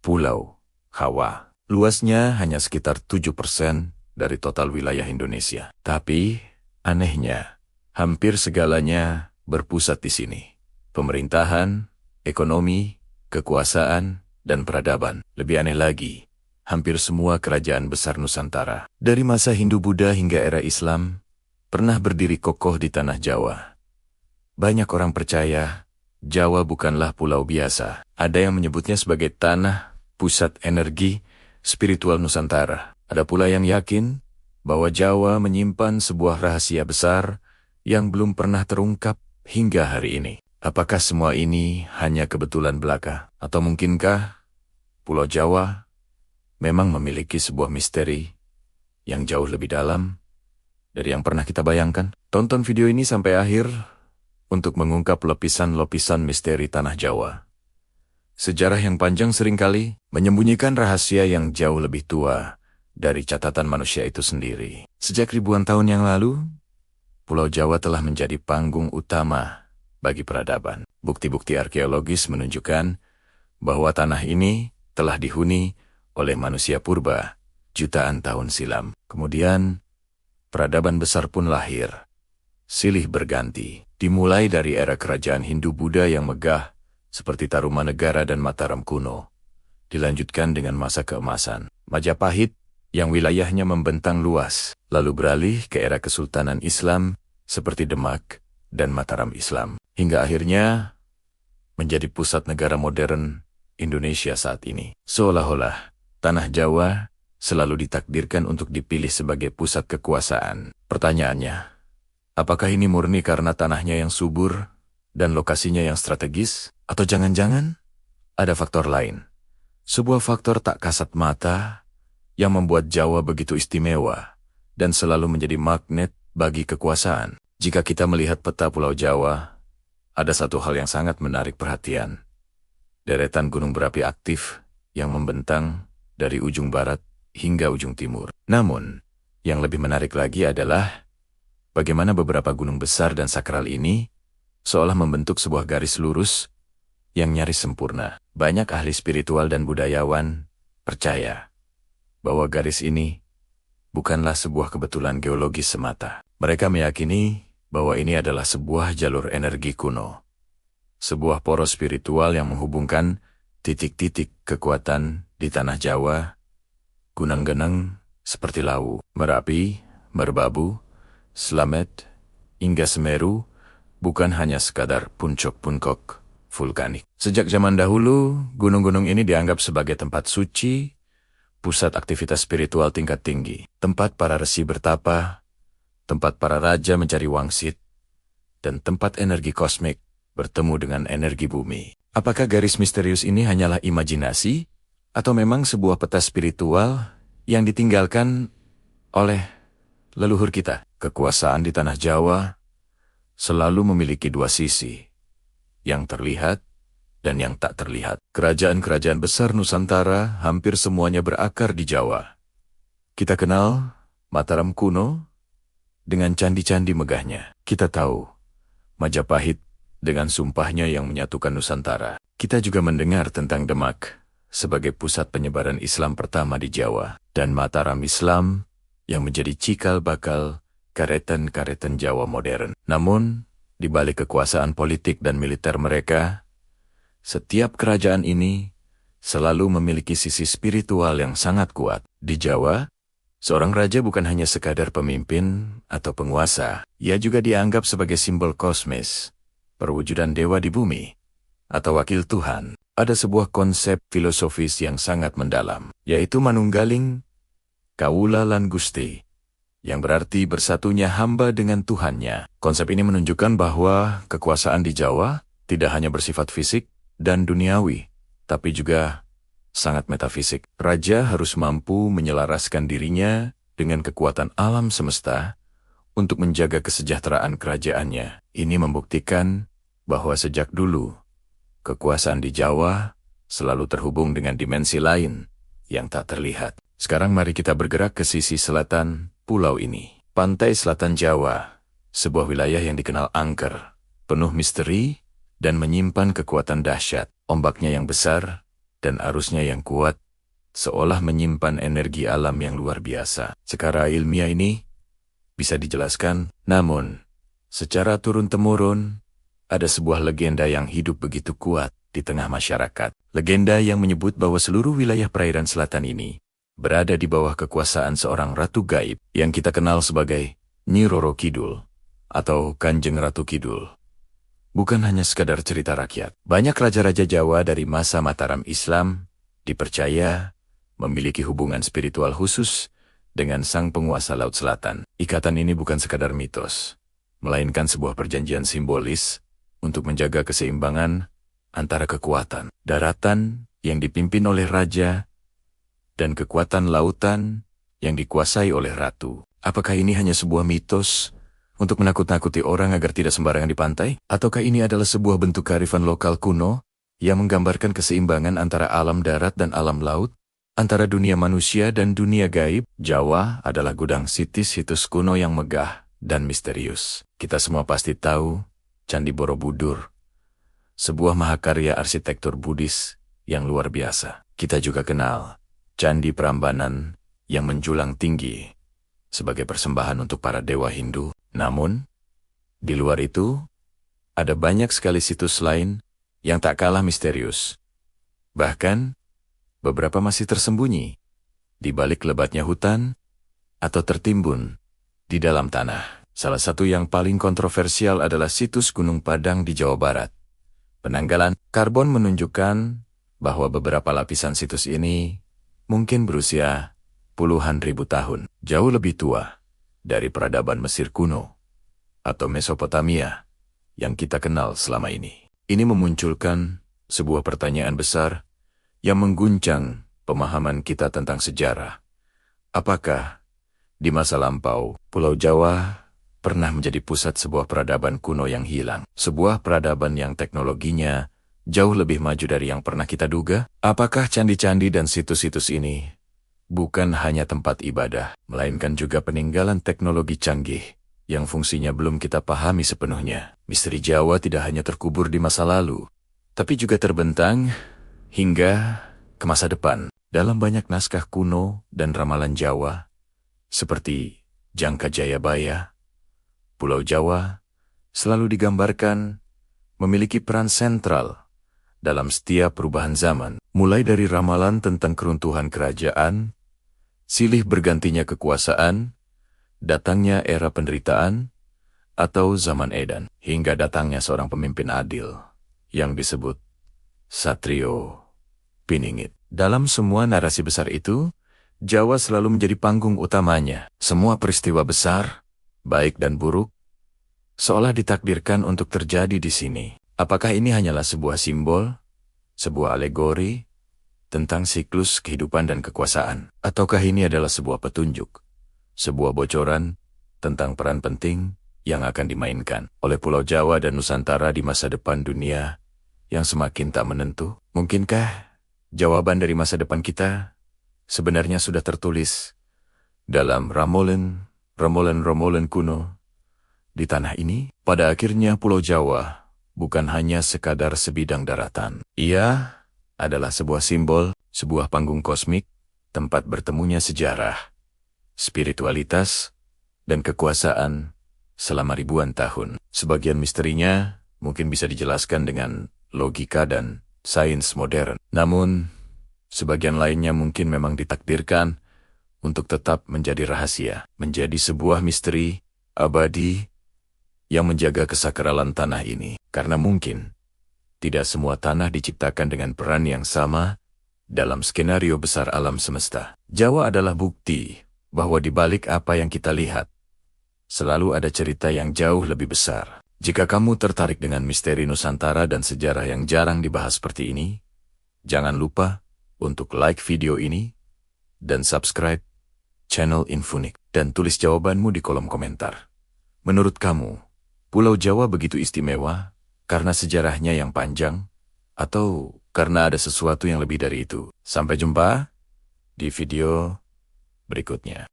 Pulau Jawa. Luasnya hanya sekitar 7% dari total wilayah Indonesia. Tapi, anehnya, hampir segalanya berpusat di sini. Pemerintahan, ekonomi, kekuasaan, dan peradaban. Lebih aneh lagi, hampir semua kerajaan besar Nusantara, dari masa Hindu-Buddha hingga era Islam, pernah berdiri kokoh di tanah Jawa. Banyak orang percaya, Jawa bukanlah pulau biasa. Ada yang menyebutnya sebagai tanah, pusat energi, spiritual Nusantara. Ada pula yang yakin bahwa Jawa menyimpan sebuah rahasia besar yang belum pernah terungkap hingga hari ini. Apakah semua ini hanya kebetulan belaka? Atau mungkinkah Pulau Jawa memang memiliki sebuah misteri yang jauh lebih dalam dari yang pernah kita bayangkan? Tonton video ini sampai akhir untuk mengungkap lapisan-lapisan misteri tanah Jawa. Sejarah yang panjang seringkali menyembunyikan rahasia yang jauh lebih tua dari catatan manusia itu sendiri. Sejak ribuan tahun yang lalu, Pulau Jawa telah menjadi panggung utama bagi peradaban. Bukti-bukti arkeologis menunjukkan bahwa tanah ini telah dihuni oleh manusia purba jutaan tahun silam. Kemudian, peradaban besar pun lahir. Silih berganti, dimulai dari era kerajaan Hindu-Buddha yang megah, seperti Tarumanegara dan Mataram kuno. Dilanjutkan dengan masa keemasan Majapahit yang wilayahnya membentang luas, lalu beralih ke era Kesultanan Islam seperti Demak dan Mataram Islam, hingga akhirnya menjadi pusat negara modern Indonesia saat ini. Seolah-olah tanah Jawa selalu ditakdirkan untuk dipilih sebagai pusat kekuasaan. Pertanyaannya, apakah ini murni karena tanahnya yang subur dan lokasinya yang strategis? Atau jangan-jangan ada faktor lain? Sebuah faktor tak kasat mata yang membuat Jawa begitu istimewa dan selalu menjadi magnet bagi kekuasaan. Jika kita melihat peta Pulau Jawa, ada satu hal yang sangat menarik perhatian. Deretan gunung berapi aktif yang membentang dari ujung barat hingga ujung timur. Namun, yang lebih menarik lagi adalah bagaimana beberapa gunung besar dan sakral ini seolah membentuk sebuah garis lurus yang nyaris sempurna. Banyak ahli spiritual dan budayawan percaya bahwa garis ini bukanlah sebuah kebetulan geologis semata. Mereka meyakini bahwa ini adalah sebuah jalur energi kuno, sebuah poros spiritual yang menghubungkan titik-titik kekuatan di tanah Jawa, gunung-gunung seperti Lawu, Merapi, Merbabu, Slamet, hingga Semeru, bukan hanya sekadar puncak-puncak vulkanik. Sejak zaman dahulu, gunung-gunung ini dianggap sebagai tempat suci, pusat aktivitas spiritual tingkat tinggi, tempat para resi bertapa, tempat para raja mencari wangsit, dan tempat energi kosmik bertemu dengan energi bumi. Apakah garis misterius ini hanyalah imajinasi, atau memang sebuah peta spiritual yang ditinggalkan oleh leluhur kita? Kekuasaan di tanah Jawa selalu memiliki dua sisi, yang terlihat dan yang tak terlihat. Kerajaan-kerajaan besar Nusantara hampir semuanya berakar di Jawa. Kita kenal Mataram kuno dengan candi-candi megahnya. Kita tahu Majapahit dengan sumpahnya yang menyatukan Nusantara. Kita juga mendengar tentang Demak sebagai pusat penyebaran Islam pertama di Jawa, dan Mataram Islam yang menjadi cikal bakal karetan-karetan Jawa modern. Namun, di balik kekuasaan politik dan militer mereka, setiap kerajaan ini selalu memiliki sisi spiritual yang sangat kuat. Di Jawa, seorang raja bukan hanya sekadar pemimpin atau penguasa, ia juga dianggap sebagai simbol kosmis, perwujudan dewa di bumi, atau wakil Tuhan. Ada sebuah konsep filosofis yang sangat mendalam, yaitu manunggaling kawula lan Gusti, yang berarti bersatunya hamba dengan Tuhannya. Konsep ini menunjukkan bahwa kekuasaan di Jawa tidak hanya bersifat fisik dan duniawi, tapi juga sangat metafisik. Raja harus mampu menyelaraskan dirinya dengan kekuatan alam semesta untuk menjaga kesejahteraan kerajaannya. Ini membuktikan bahwa sejak dulu, kekuasaan di Jawa selalu terhubung dengan dimensi lain yang tak terlihat. Sekarang mari kita bergerak ke sisi selatan pulau ini. Pantai Selatan Jawa, sebuah wilayah yang dikenal angker, penuh misteri, dan menyimpan kekuatan dahsyat. Ombaknya yang besar dan arusnya yang kuat, seolah menyimpan energi alam yang luar biasa. Secara ilmiah ini bisa dijelaskan, namun secara turun-temurun, ada sebuah legenda yang hidup begitu kuat di tengah masyarakat. Legenda yang menyebut bahwa seluruh wilayah perairan selatan ini berada di bawah kekuasaan seorang ratu gaib yang kita kenal sebagai Nyi Roro Kidul atau Kanjeng Ratu Kidul. Bukan hanya sekadar cerita rakyat. Banyak raja-raja Jawa dari masa Mataram Islam dipercaya memiliki hubungan spiritual khusus dengan sang penguasa Laut Selatan. Ikatan ini bukan sekadar mitos, melainkan sebuah perjanjian simbolis untuk menjaga keseimbangan antara kekuatan daratan yang dipimpin oleh raja dan kekuatan lautan yang dikuasai oleh ratu. Apakah ini hanya sebuah mitos untuk menakut-nakuti orang agar tidak sembarangan di pantai? Ataukah ini adalah sebuah bentuk kearifan lokal kuno yang menggambarkan keseimbangan antara alam darat dan alam laut, antara dunia manusia dan dunia gaib? Jawa adalah gudang situs-situs kuno yang megah dan misterius. Kita semua pasti tahu Candi Borobudur, sebuah mahakarya arsitektur Buddhis yang luar biasa. Kita juga kenal Candi Prambanan yang menjulang tinggi sebagai persembahan untuk para dewa Hindu. Namun, di luar itu, ada banyak sekali situs lain yang tak kalah misterius. Bahkan, beberapa masih tersembunyi di balik lebatnya hutan atau tertimbun di dalam tanah. Salah satu yang paling kontroversial adalah situs Gunung Padang di Jawa Barat. Penanggalan karbon menunjukkan bahwa beberapa lapisan situs ini mungkin berusia puluhan ribu tahun, jauh lebih tua dari peradaban Mesir kuno atau Mesopotamia yang kita kenal selama ini. Ini memunculkan sebuah pertanyaan besar yang mengguncang pemahaman kita tentang sejarah. Apakah di masa lampau, Pulau Jawa pernah menjadi pusat sebuah peradaban kuno yang hilang? Sebuah peradaban yang teknologinya jauh lebih maju dari yang pernah kita duga? Apakah candi-candi dan situs-situs ini bukan hanya tempat ibadah, melainkan juga peninggalan teknologi canggih yang fungsinya belum kita pahami sepenuhnya? Misteri Jawa tidak hanya terkubur di masa lalu, tapi juga terbentang hingga ke masa depan. Dalam banyak naskah kuno dan ramalan Jawa, seperti Jangka Jayabaya, Pulau Jawa selalu digambarkan memiliki peran sentral dalam setiap perubahan zaman, mulai dari ramalan tentang keruntuhan kerajaan, silih bergantinya kekuasaan, datangnya era penderitaan, atau zaman edan, hingga datangnya seorang pemimpin adil yang disebut Satrio Piningit. Dalam semua narasi besar itu, Jawa selalu menjadi panggung utamanya. Semua peristiwa besar, baik dan buruk, seolah ditakdirkan untuk terjadi di sini. Apakah ini hanyalah sebuah simbol, sebuah alegori tentang siklus kehidupan dan kekuasaan? Ataukah ini adalah sebuah petunjuk, sebuah bocoran tentang peran penting yang akan dimainkan oleh Pulau Jawa dan Nusantara di masa depan dunia yang semakin tak menentu? Mungkinkah jawaban dari masa depan kita sebenarnya sudah tertulis dalam ramalan kuno di tanah ini? Pada akhirnya Pulau Jawa bukan hanya sekadar sebidang daratan. Ia adalah sebuah simbol, sebuah panggung kosmik, tempat bertemunya sejarah, spiritualitas, dan kekuasaan selama ribuan tahun. Sebagian misterinya mungkin bisa dijelaskan dengan logika dan sains modern. Namun, sebagian lainnya mungkin memang ditakdirkan untuk tetap menjadi rahasia, menjadi sebuah misteri abadi yang menjaga kesakralan tanah ini. Karena mungkin tidak semua tanah diciptakan dengan peran yang sama dalam skenario besar alam semesta. Jawa adalah bukti bahwa di balik apa yang kita lihat, selalu ada cerita yang jauh lebih besar. Jika kamu tertarik dengan misteri Nusantara dan sejarah yang jarang dibahas seperti ini, jangan lupa untuk like video ini dan subscribe channel Infonik, dan tulis jawabanmu di kolom komentar. Menurut kamu, Pulau Jawa begitu istimewa karena sejarahnya yang panjang, atau karena ada sesuatu yang lebih dari itu? Sampai jumpa di video berikutnya.